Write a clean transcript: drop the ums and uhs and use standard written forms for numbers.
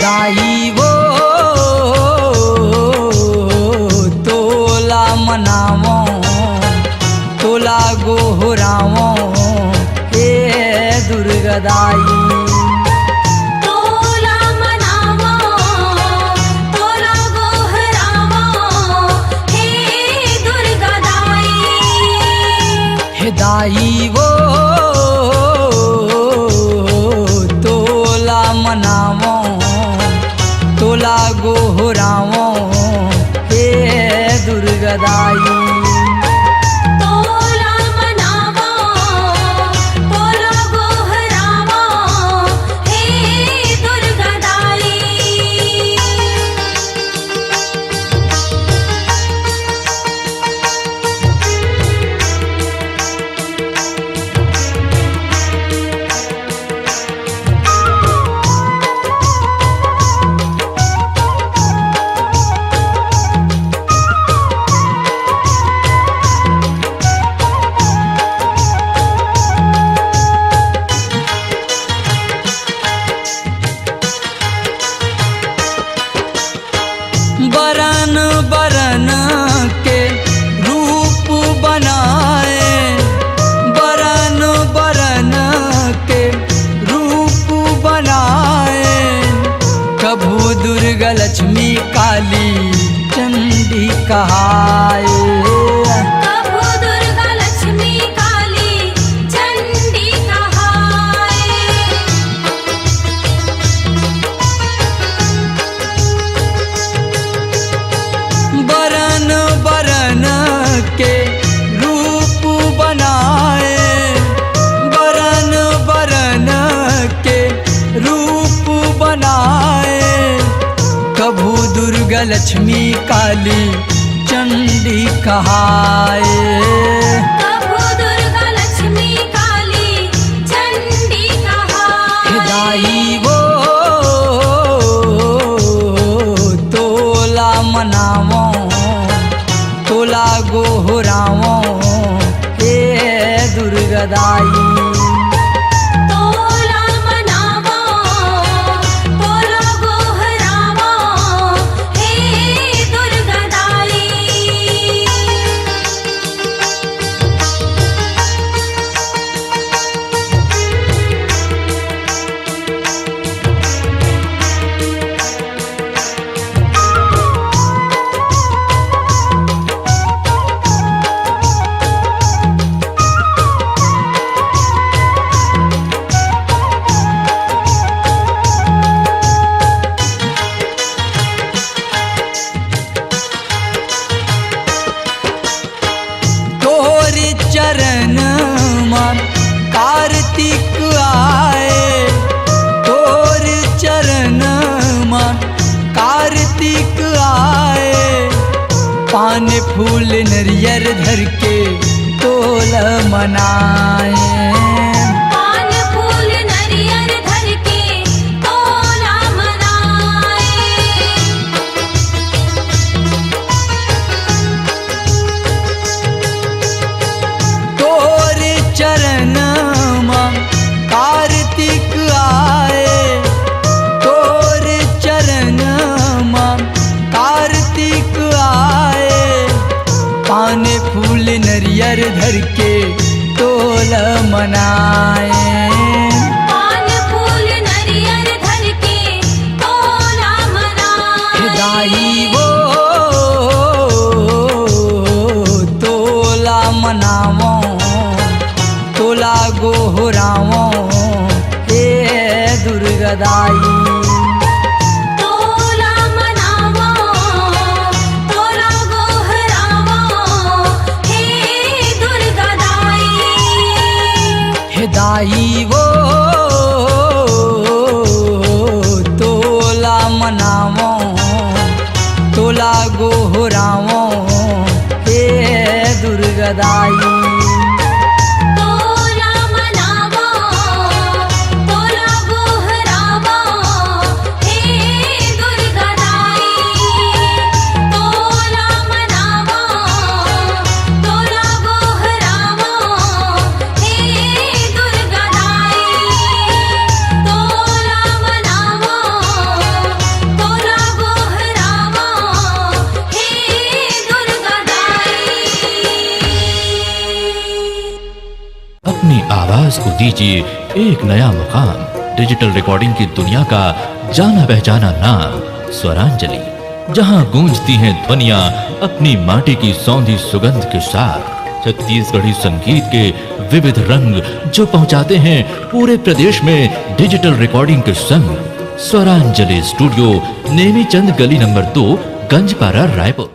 दाई वो तोला मनावो तोला गोहरावो हे दुर्गा दाई। तोला मनावो तोला गोहरावो हे दुर्गा दाई। हे दाई वो तोला मनावो तोला गोहरावो हे दुर्गा दाई। तोला मनावो तोला गोहरावो हे दुर्गा दाई। बरन बरन के रूप बनाए बरन बरन के रूप बनाए कभू दुर्गा लक्ष्मी काली चंडी कहाए। कभू दुर्गा लक्ष्मी काली चंडी कहाए। बरन बरन के रूप बनाए बरन बरन के रूप बनाए कभू दुर्गा लक्ष्मी काली चंडी कहाए। कभू दुर्गा लक्ष्मी काली चंडी कहाए। हे दाई वो तोला मनावो तोला गोहरावो हे दुर्गा दाई। तोला मनावो तोला गोहरावो हे दुर्गा दाई। तोर चरण मन कार्तिक आए तोर चरण मन कार्तिक आए पान फूल नरियर धर के तोल मनाए। पान फूल नरियर धर के तोला मनाए। तोर चरण मन कार्तिक आए तोर चरण मन कार्तिक आए पान फूल नरियर धर के तोल मनाए। पान फूल नरियर धर के तोला मनाए। हे दाई वो तोला मनावो तोला गोहरावो हे दुर्गा दाई। तोला मनावो तोला गोहरावो हे दुर्गा दाई। हे दाई वो तोला मनावो तोला गोहरावो हे दुर्गा दाई। तोला मनावो तोला गोहरावो हे दुर्गा दाई। तोला मनावो तोला गोहरावो हे दुर्गा दाई। दीजिए एक नया मुकाम, डिजिटल रिकॉर्डिंग की दुनिया का जाना पहचाना नाम स्वरांजलि, जहां गूंजती हैं ध्वनियां अपनी माटी की सौंधी सुगंध के साथ। छत्तीसगढ़ी संगीत के विविध रंग जो पहुंचाते हैं पूरे प्रदेश में डिजिटल रिकॉर्डिंग के संग। स्वरांजलि स्टूडियो, नेमीचंद गली नंबर 2, गंजपारा, रायपुर।